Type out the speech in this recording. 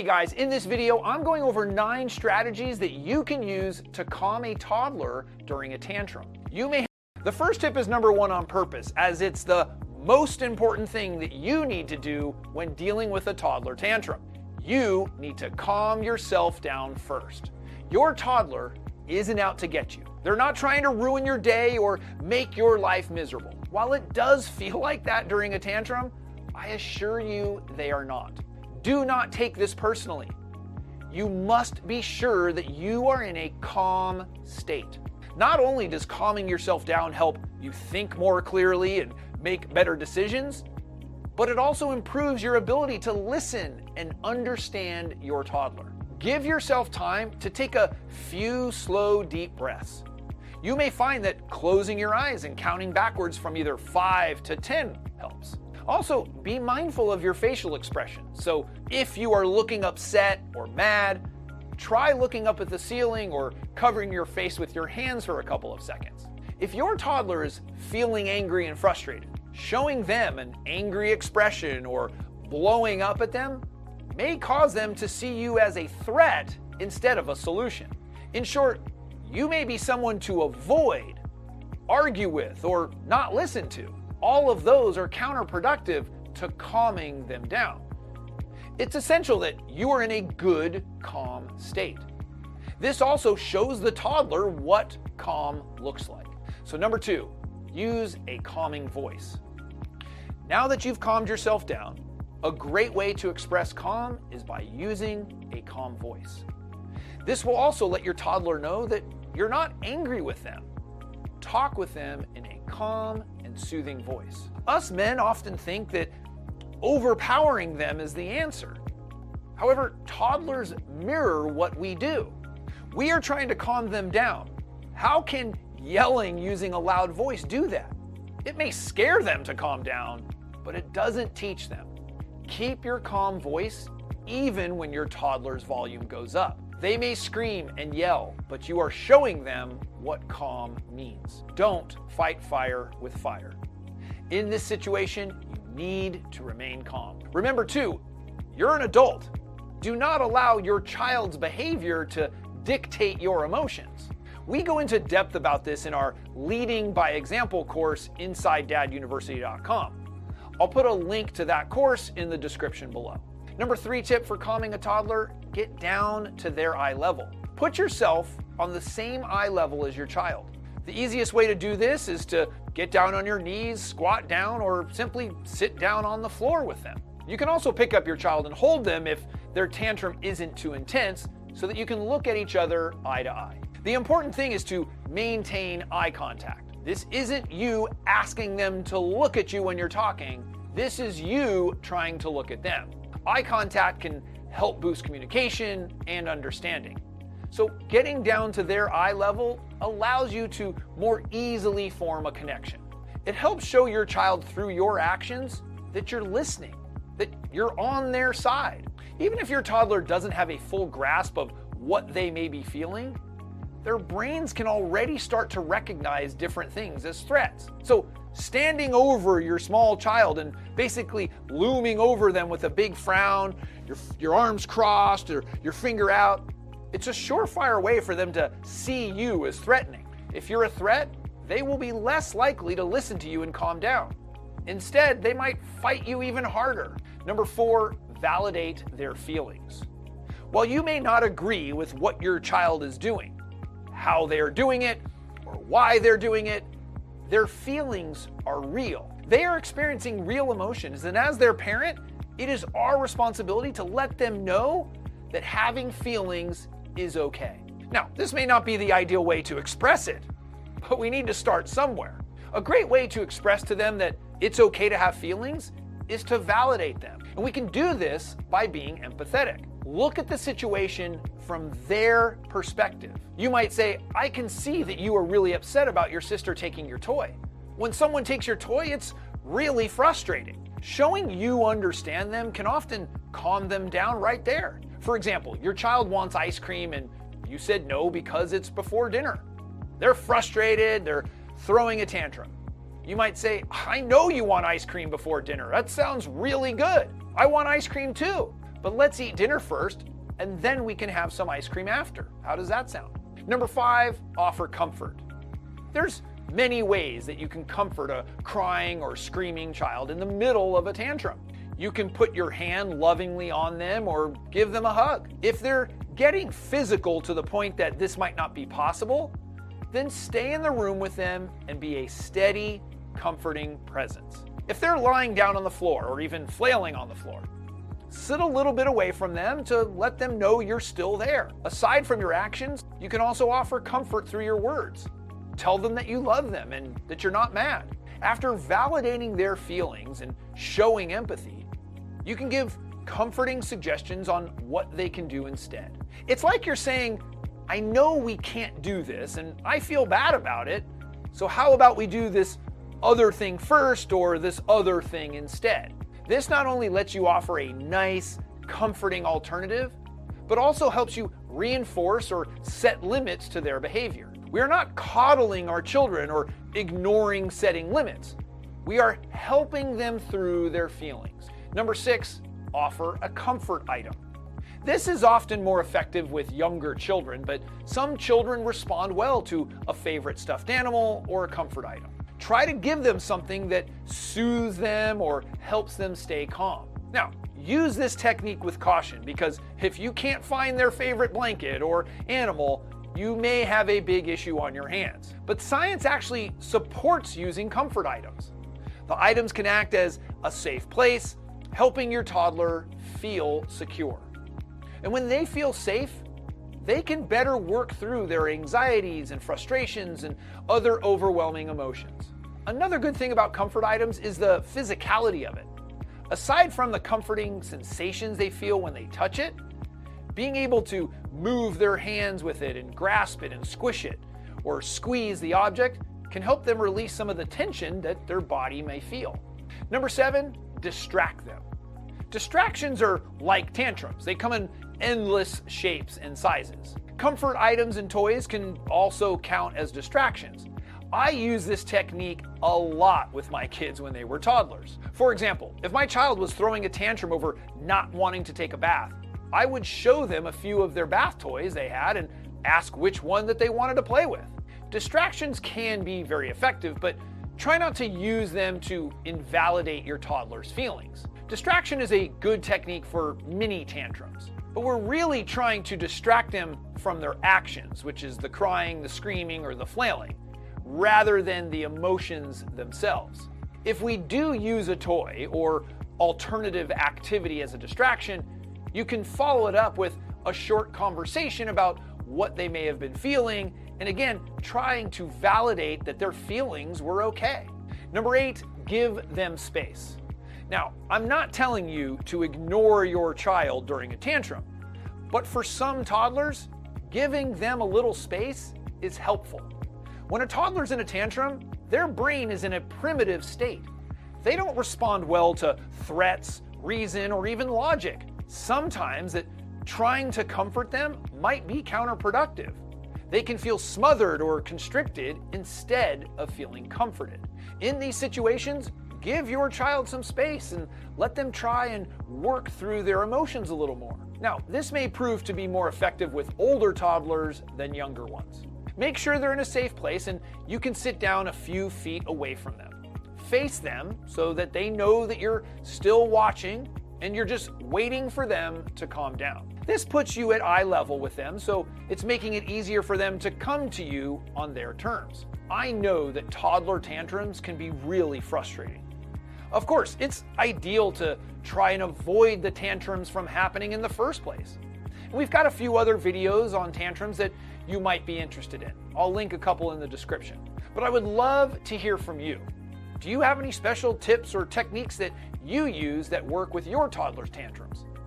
Hey guys, in this video, I'm going over 9 strategies that you can use to calm a toddler during a tantrum. The first tip is number 1 on purpose, as it's the most important thing that you need to do when dealing with a toddler tantrum. You need to calm yourself down first. Your toddler isn't out to get you. They're not trying to ruin your day or make your life miserable. While it does feel like that during a tantrum, I assure you they are not. Do not take this personally. You must be sure that you are in a calm state. Not only does calming yourself down help you think more clearly and make better decisions, but it also improves your ability to listen and understand your toddler. Give yourself time to take a few slow, deep breaths. You may find that closing your eyes and counting backwards from either 5 to 10 helps. Also, be mindful of your facial expression. So if you are looking upset or mad, try looking up at the ceiling or covering your face with your hands for a couple of seconds. If your toddler is feeling angry and frustrated, showing them an angry expression or blowing up at them may cause them to see you as a threat instead of a solution. In short, you may be someone to avoid, argue with, or not listen to. All of those are counterproductive to calming them down. It's essential that you are in a good, calm state. This also shows the toddler what calm looks like. So number 2, use a calming voice. Now that you've calmed yourself down, a great way to express calm is by using a calm voice. This will also let your toddler know that you're not angry with them. Talk with them in a calm and soothing voice. Us men often think that overpowering them is the answer. However, toddlers mirror what we do. We are trying to calm them down. How can yelling using a loud voice do that? It may scare them to calm down, but it doesn't teach them. Keep your calm voice even when your toddler's volume goes up. They may scream and yell, but you are showing them what calm means. Don't fight fire with fire. In this situation, you need to remain calm. Remember too, you're an adult. Do not allow your child's behavior to dictate your emotions. We go into depth about this in our Leading by Example course inside daduniversity.com. I'll put a link to that course in the description below. Number 3 tip for calming a toddler, get down to their eye level. Put yourself on the same eye level as your child. The easiest way to do this is to get down on your knees, squat down, or simply sit down on the floor with them. You can also pick up your child and hold them if their tantrum isn't too intense, so that you can look at each other eye to eye. The important thing is to maintain eye contact. This isn't you asking them to look at you when you're talking. This is you trying to look at them. Eye contact can help boost communication and understanding. So getting down to their eye level allows you to more easily form a connection. It helps show your child through your actions that you're listening, that you're on their side. Even if your toddler doesn't have a full grasp of what they may be feeling, their brains can already start to recognize different things as threats. So standing over your small child and basically looming over them with a big frown, your arms crossed or your finger out, it's a surefire way for them to see you as threatening. If you're a threat, they will be less likely to listen to you and calm down. Instead, they might fight you even harder. Number 4, validate their feelings. While you may not agree with what your child is doing, how they are doing it, or why they're doing it, their feelings are real. They are experiencing real emotions, and as their parent, it is our responsibility to let them know that having feelings is okay. Now, this may not be the ideal way to express it, but we need to start somewhere. A great way to express to them that it's okay to have feelings is to validate them. And we can do this by being empathetic. Look at the situation from their perspective. You might say, I can see that you are really upset about your sister taking your toy. When someone takes your toy, it's really frustrating. Showing you understand them can often calm them down right there. For example, your child wants ice cream and you said no because it's before dinner. They're frustrated, they're throwing a tantrum. You might say, I know you want ice cream before dinner. That sounds really good. I want ice cream too. but let's eat dinner first, and then we can have some ice cream after. How does that sound? Number 5, offer comfort. There's many ways that you can comfort a crying or screaming child in the middle of a tantrum. You can put your hand lovingly on them or give them a hug. If they're getting physical to the point that this might not be possible, then stay in the room with them and be a steady, comforting presence. If they're lying down on the floor or even flailing on the floor, sit a little bit away from them to let them know you're still there. Aside from your actions, you can also offer comfort through your words. Tell them that you love them and that you're not mad. After validating their feelings and showing empathy, you can give comforting suggestions on what they can do instead. It's like you're saying, I know we can't do this and I feel bad about it, so how about we do this other thing first or this other thing instead? This not only lets you offer a nice, comforting alternative, but also helps you reinforce or set limits to their behavior. We are not coddling our children or ignoring setting limits. We are helping them through their feelings. Number 6, offer a comfort item. This is often more effective with younger children, but some children respond well to a favorite stuffed animal or a comfort item. Try to give them something that soothes them or helps them stay calm. Now, use this technique with caution, because if you can't find their favorite blanket or animal, you may have a big issue on your hands. But science actually supports using comfort items. The items can act as a safe place, helping your toddler feel secure. And when they feel safe, they can better work through their anxieties and frustrations and other overwhelming emotions. Another good thing about comfort items is the physicality of it. Aside from the comforting sensations they feel when they touch it, being able to move their hands with it and grasp it and squish it or squeeze the object can help them release some of the tension that their body may feel. Number 7, distract them. Distractions are like tantrums. They come in endless shapes and sizes. Comfort items and toys can also count as distractions. I use this technique a lot with my kids when they were toddlers. For example, if my child was throwing a tantrum over not wanting to take a bath, I would show them a few of their bath toys they had and ask which one that they wanted to play with. Distractions can be very effective, but try not to use them to invalidate your toddler's feelings. Distraction is a good technique for mini tantrums, but we're really trying to distract them from their actions, which is the crying, the screaming, or the flailing, rather than the emotions themselves. If we do use a toy or alternative activity as a distraction, you can follow it up with a short conversation about what they may have been feeling, and again, trying to validate that their feelings were okay. Number 8, give them space. Now, I'm not telling you to ignore your child during a tantrum, but for some toddlers, giving them a little space is helpful. When a toddler's in a tantrum, their brain is in a primitive state. They don't respond well to threats, reason, or even logic. Sometimes trying to comfort them might be counterproductive. They can feel smothered or constricted instead of feeling comforted. In these situations, give your child some space and let them try and work through their emotions a little more. Now, this may prove to be more effective with older toddlers than younger ones. Make sure they're in a safe place and you can sit down a few feet away from them. Face them so that they know that you're still watching and you're just waiting for them to calm down. This puts you at eye level with them, so it's making it easier for them to come to you on their terms. I know that toddler tantrums can be really frustrating. Of course, it's ideal to try and avoid the tantrums from happening in the first place. And we've got a few other videos on tantrums that you might be interested in. I'll link a couple in the description. But I would love to hear from you. Do you have any special tips or techniques that you use that work with your toddler's tantrum?